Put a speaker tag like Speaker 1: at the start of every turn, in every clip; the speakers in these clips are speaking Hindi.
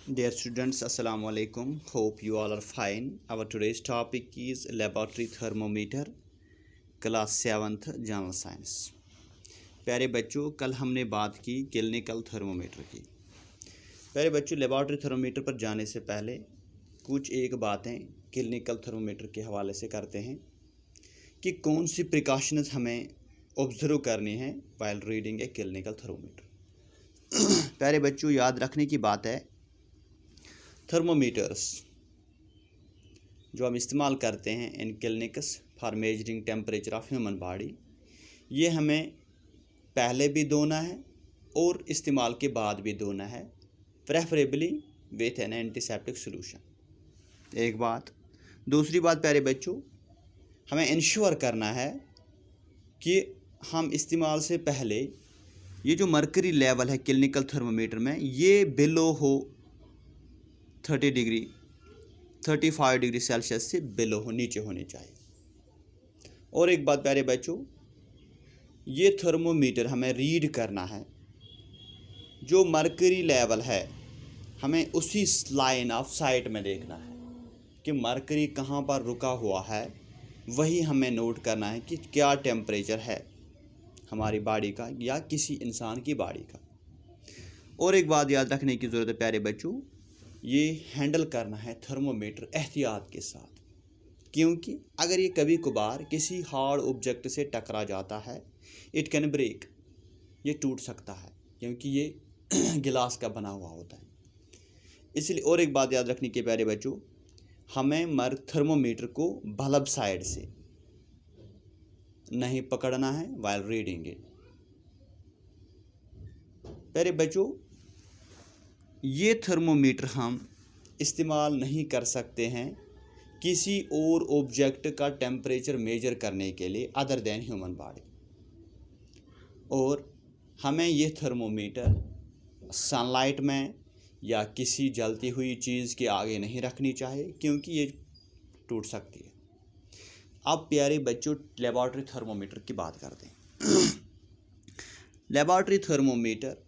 Speaker 1: Dear students, Assalamu alaikum. Hope you all are fine. Our today's topic is laboratory thermometer, class 7th General Science. प्यारे बच्चों, कल हमने बात की क्लिनिकल थर्मोमीटर की। प्यारे बच्चों, लेबॉर्ट्री थर्मोमीटर पर जाने से पहले कुछ एक बातें क्लिनिकल थर्मोमीटर के हवाले से करते हैं कि कौन सी प्रिकॉशंस हमें ऑब्जर्व करनी है while reading a clinical thermometer. प्यारे बच्चों, याद रखने की बात है, थर्मोमीटर्स जो हम इस्तेमाल करते हैं in clinics for measuring temperature of human body, ये हमें पहले भी धोना है और इस्तेमाल के बाद भी धोना है, preferably with an antiseptic solution. एक बात। दूसरी बात प्यारे बच्चों, हमें इंश्योर करना है कि हम इस्तेमाल से पहले ये जो मर्करी लेवल है क्लिनिकल थर्मोमीटर में, ये बिलो हो 30 डिग्री 35 डिग्री सेल्सियस से बिलो हो, नीचे होनी चाहिए। और एक बात प्यारे बच्चों, ये थर्मोमीटर हमें रीड करना है, जो मर्करी लेवल है हमें उसी लाइन ऑफ साइट में देखना है कि मर्करी कहाँ पर रुका हुआ है, वही हमें नोट करना है कि क्या टेम्परेचर है हमारी बॉडी का या किसी इंसान की बॉडी का। और एक बात याद रखने की ज़रूरत है प्यारे बच्चों, ये हैंडल करना है थर्मोमीटर एहतियात के साथ, क्योंकि अगर ये कभी कभार किसी हार्ड ऑब्जेक्ट से टकरा जाता है, इट कैन ब्रेक, ये टूट सकता है क्योंकि ये गिलास का बना हुआ होता है। इसलिए और एक बात याद रखनी की प्यारे बच्चों, हमें थर्मोमीटर को बल्ब साइड से नहीं पकड़ना है वाइल रीडिंग इट। प्यारे बच्चों, ये थर्मोमीटर हम इस्तेमाल नहीं कर सकते हैं किसी और ऑब्जेक्ट का टेम्परेचर मेजर करने के लिए अदर देन ह्यूमन बॉडी। और हमें ये थर्मोमीटर सनलाइट में या किसी जलती हुई चीज़ के आगे नहीं रखनी चाहिए, क्योंकि ये टूट सकती है। अब प्यारे बच्चों, लेबॉर्ट्री थर्मोमीटर की बात करते हैं। लेबॉर्ट्री थर्मोमीटर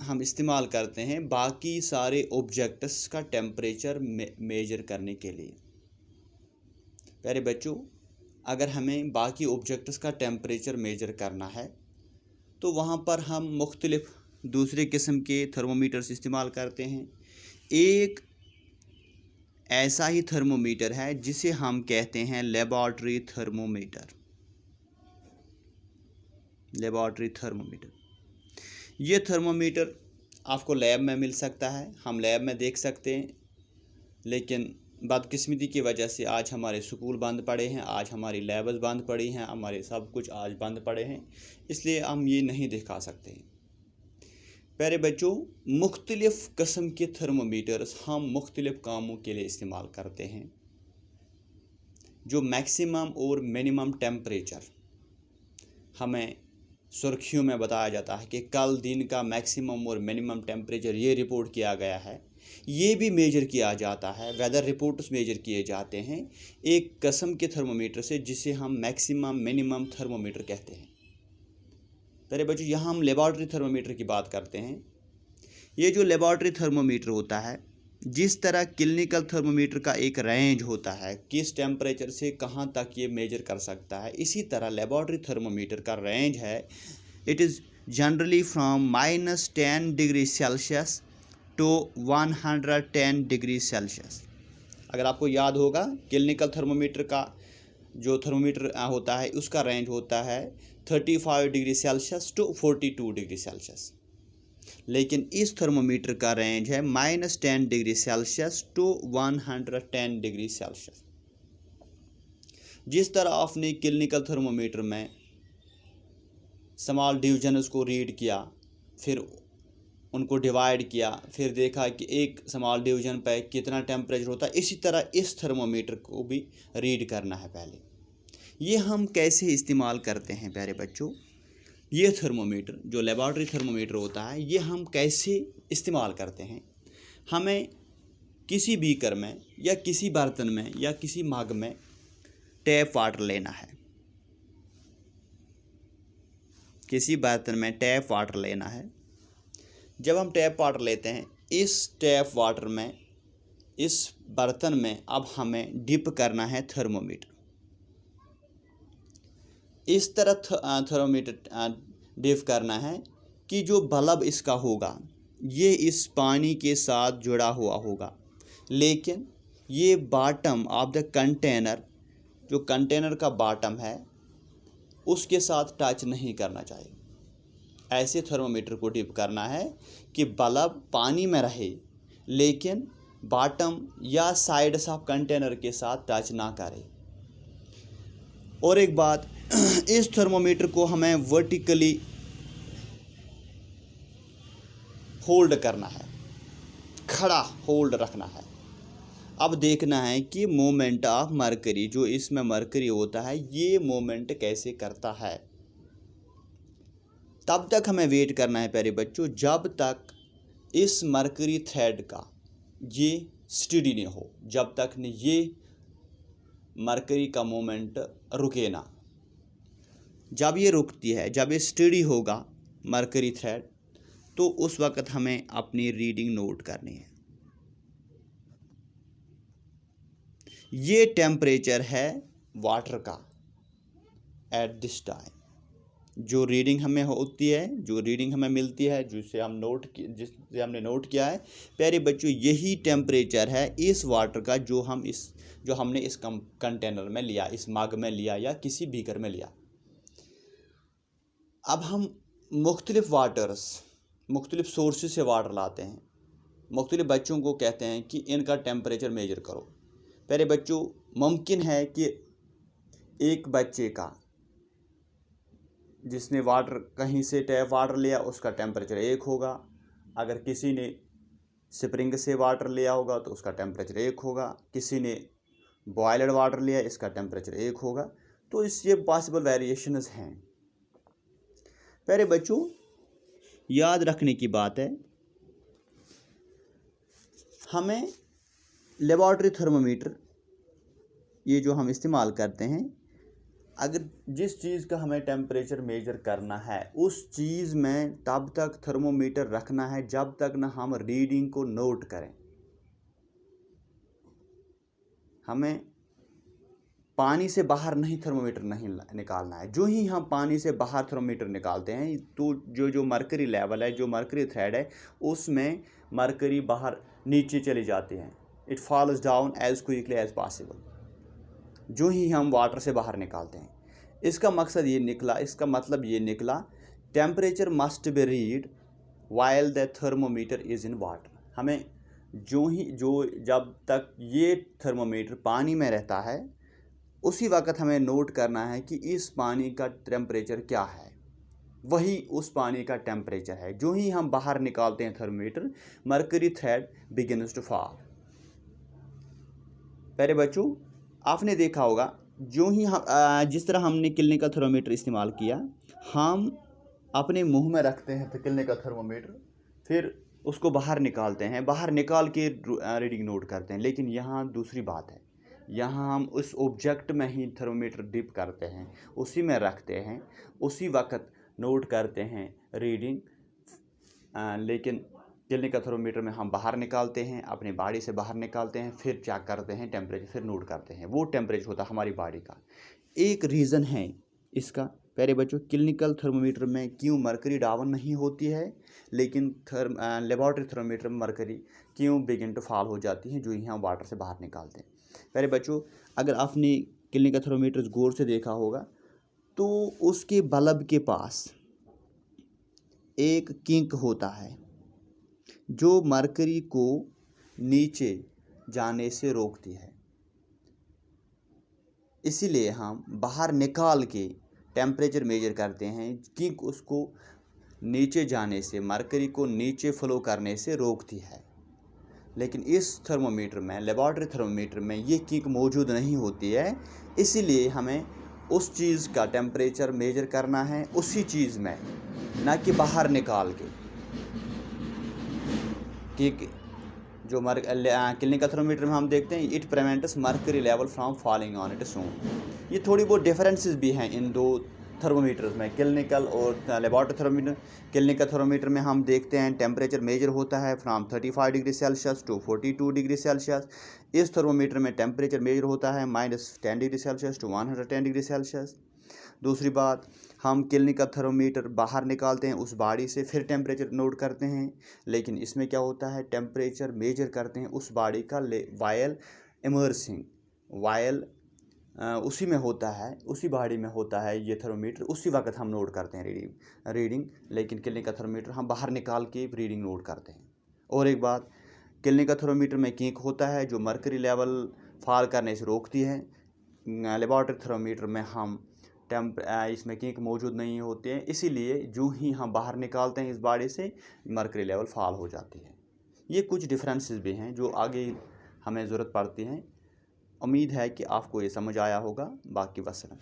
Speaker 1: हम इस्तेमाल करते हैं बाकी सारे ऑब्जेक्ट्स का टेम्परेचर मेजर करने के लिए। प्यारे बच्चों, अगर हमें बाकी ऑब्जेक्ट्स का टेम्परेचर मेजर करना है तो वहाँ पर हम मुख्तलिफ दूसरे किस्म के थर्मोमीटर्स इस्तेमाल करते हैं। एक ऐसा ही थर्मोमीटर है जिसे हम कहते हैं लेबॉर्ट्री थर्मोमीटर। लेबॉर्ट्री थर्मोमीटर, ये थर्मोमीटर आपको लैब में मिल सकता है, हम लैब में देख सकते हैं, लेकिन बदकिस्मती की वजह से आज हमारे स्कूल बंद पड़े हैं, आज हमारी लैब्स बंद पड़ी हैं, हमारे सब कुछ आज बंद पड़े हैं, इसलिए हम ये नहीं दिखा सकते हैं। प्यारे बच्चों, मुख्तलिफ़ किस्म के थर्मोमीटर्स हम मुख्तलिफ़ कामों के लिए इस्तेमाल करते हैं। जो मैक्सिमम और मिनिमम टेम्परेचर हमें सुर्खियों में बताया जाता है कि कल दिन का मैक्सिमम और मिनिमम टेम्परेचर ये रिपोर्ट किया गया है, ये भी मेजर किया जाता है। वेदर रिपोर्ट्स मेजर किए जाते हैं एक किस्म के थर्मोमीटर से, जिसे हम मैक्सिमम मिनिमम थर्मोमीटर कहते हैं। तेरे बच्चों, यहाँ हम लेबॉर्ट्री थर्मोमीटर की बात करते हैं। ये जो लेबॉर्ट्री थर्मोमीटर होता है, जिस तरह क्लिनिकल थर्मोमीटर का एक रेंज होता है किस टेम्परेचर से कहाँ तक ये मेजर कर सकता है, इसी तरह लेबॉर्ट्री थर्मोमीटर का रेंज है, it is generally from -10 degree Celsius to 110 degree Celsius. अगर आपको याद होगा, क्लिनिकल थर्मोमीटर का जो थर्मोमीटर होता है उसका रेंज होता है 35 degree Celsius to 42 degree Celsius, लेकिन इस थर्मोमीटर का रेंज है -10 degree Celsius to 110 degree Celsius. जिस तरह आपने क्लिनिकल थर्मोमीटर में स्मॉल डिवीजन्स को रीड किया, फिर उनको डिवाइड किया, फिर देखा कि एक स्मॉल डिवीजन पर कितना टेम्परेचर होता है, इसी तरह इस थर्मोमीटर को भी रीड करना है पहले। ये हम कैसे इस्तेमाल करते हैं प्यारे बच्चों, ये थर्मोमीटर जो लेबॉर्ट्री थर्मोमीटर होता है, ये हम कैसे इस्तेमाल करते हैं। हमें किसी बीकर में या किसी बर्तन में या किसी मग में टैप वाटर लेना है, किसी बर्तन में टैप वाटर लेना है जब हम टैप वाटर लेते हैं, इस टैप वाटर में, इस बर्तन में अब हमें डिप करना है थर्मोमीटर। इस तरह थर्मोमीटर डिप करना है कि जो बल्ब इसका होगा ये इस पानी के साथ जुड़ा हुआ होगा, लेकिन ये बॉटम ऑफ द कंटेनर, जो कंटेनर का बॉटम है उसके साथ टच नहीं करना चाहिए। ऐसे थर्मोमीटर को डिप करना है कि बल्ब पानी में रहे लेकिन बॉटम या साइड्स ऑफ कंटेनर के साथ टच ना करे। और एक बात, इस थर्मोमीटर को हमें वर्टिकली होल्ड करना है, खड़ा होल्ड रखना है। अब देखना है कि मोमेंट ऑफ मरकरी, जो इसमें मरकरी होता है, ये मोमेंट कैसे करता है। तब तक हमें वेट करना है प्यारे बच्चों, जब तक इस मरकरी थ्रेड का ये स्टडी नहीं हो, जब तक न ये मरकरी का मोमेंट रुके ना। जब ये रुकती है, जब ये स्टडी होगा मरकरी थ्रेड, तो उस वक़्त हमें अपनी रीडिंग नोट करनी है। ये टेम्परेचर है वाटर का एट दिस टाइम। जो रीडिंग हमें होती है, जो रीडिंग हमें मिलती है, जिसे हमने नोट किया है प्यारे बच्चों, यही टेम्परेचर है इस वाटर का जो हमने इस कंटेनर में लिया, इस मग में लिया या किसी बीकर में लिया। अब हम मुख्तलिफ सोर्सेज से वाटर लाते हैं। मुख्तलिफ बच्चों को कहते हैं कि इनका टेम्परेचर मेजर करो। प्यारे बच्चों, मुमकिन है कि एक बच्चे का, जिसने वाटर कहीं से टैप वाटर लिया, उसका टेम्परेचर 1 होगा। अगर किसी ने स्प्रिंग से वाटर लिया होगा तो उसका टेम्परेचर 1 होगा। किसी ने बॉयल्ड वाटर लिया, इसका टेम्परेचर 1 होगा। तो इससे पॉसिबल वेरिएशंस हैं। प्यारे बच्चों, याद रखने की बात है, हमें लेबॉर्ट्री थर्मोमीटर ये जो हम इस्तेमाल करते हैं, अगर जिस चीज़ का हमें टेम्परेचर मेजर करना है उस चीज़ में तब तक थर्मोमीटर रखना है जब तक ना हम रीडिंग को नोट करें। हमें पानी से बाहर नहीं थर्मोमीटर नहीं निकालना है। जो ही हम पानी से बाहर थर्मोमीटर निकालते हैं तो जो मरकरी लेवल है, जो मरकरी थ्रेड है, उसमें मरकरी बाहर नीचे चली जाती हैं। It falls down as quickly as possible जो ही हम वाटर से बाहर निकालते हैं। इसका मतलब ये निकला temperature must be read while the thermometer is in water. हमें जब तक ये थर्मोमीटर पानी में रहता है उसी वक्त हमें नोट करना है कि इस पानी का टेम्परेचर क्या है, वही उस पानी का टेम्परेचर है। जो ही हम बाहर निकालते हैं thermometer, mercury thread begins to fall. प्यारे बच्चों, आपने देखा होगा जो ही जिस तरह हमने क्लिनिकल थर्मोमीटर इस्तेमाल किया, हम अपने मुंह में रखते हैं क्लिनिकल थर्मोमीटर, फिर उसको बाहर निकालते हैं, बाहर निकाल के रीडिंग नोट करते हैं। लेकिन यहाँ दूसरी बात है, यहाँ हम उस ऑब्जेक्ट में ही थर्मोमीटर डिप करते हैं, उसी में रखते हैं, उसी वक्त नोट करते हैं रीडिंग। लेकिन क्लिनिकल थर्मोमीटर में हम बाहर निकालते हैं, अपनी बॉडी से बाहर निकालते हैं, फिर चेक करते हैं टेम्परेचर, फिर नोट करते हैं। वो टेम्परेचर होता है हमारी बॉडी का। एक रीज़न है इसका प्यारे बच्चों, क्लिनिकल थर्मोमीटर में क्यों मरकरी डाउन नहीं होती है, लेकिन लेबॉर्ट्री थर्मोमीटर में मरकरी क्यों बिगिन टू फॉल हो जाती है जो ही हम वाटर से बाहर निकालते हैं। प्यारे बच्चों, अगर आपने क्लिनिकल थर्मोमीटर गौर से देखा होगा तो उसके बल्ब के पास एक किंक होता है जो मरकरी को नीचे जाने से रोकती है। इसीलिए हम बाहर निकाल के टेम्परेचर मेजर करते हैं, किंक उसको नीचे जाने से, मरकरी को नीचे फ्लो करने से रोकती है। लेकिन इस थर्मोमीटर में, लेबॉर्ट्री थर्मोमीटर में ये किंक मौजूद नहीं होती है। इसीलिए हमें उस चीज़ का टेम्परेचर मेजर करना है उसी चीज़ में, ना कि बाहर निकाल के। कि जो क्लिनिकल थर्मोमीटर में हम देखते हैं, it prevents mercury level from falling on its own. ये थोड़ी बहुत डिफरेंसेस भी हैं इन दो थर्मोमीटर्स में, क्लिनिकल और लेबॉरेटरी थर्मोमीटर। क्लिनिकल थर्मोमीटर में हम देखते हैं टेम्परेचर मेजर होता है from 35 degree Celsius to 42 degree Celsius. इस थर्मोमीटर में टेम्परेचर मेजर होता है -10 degree Celsius to 110 degree Celsius. दूसरी बात, हम क्लिनिकल थर्मोमीटर बाहर निकालते हैं उस बॉडी से, फिर टेम्परेचर नोट करते हैं, लेकिन इसमें क्या होता है, टेम्परेचर मेजर करते हैं उस बॉडी का वायल इमर्सिंग, वायल उसी में होता है, उसी बॉडी में होता है ये थर्मोमीटर, उसी वक्त हम नोट करते हैं रीडिंग। लेकिन क्लिनिकल थर्मोमीटर हम बाहर निकाल के रीडिंग नोट करते हैं। और एक बात, क्लिनिकल थर्मोमीटर में किंक होता है जो मर्करी लेवल फॉल करने से रोकती है। लेबॉरेटरी थर्मोमीटर में हम इसमें किंक मौजूद नहीं होते हैं, इसीलिए जो ही हम बाहर निकालते हैं इस बॉडी से मर्करी लेवल फॉल हो जाती है। ये कुछ डिफरेंसेस भी हैं जो आगे हमें ज़रूरत पड़ती हैं। उम्मीद है कि आपको ये समझ आया होगा। बाकी वसल्लम।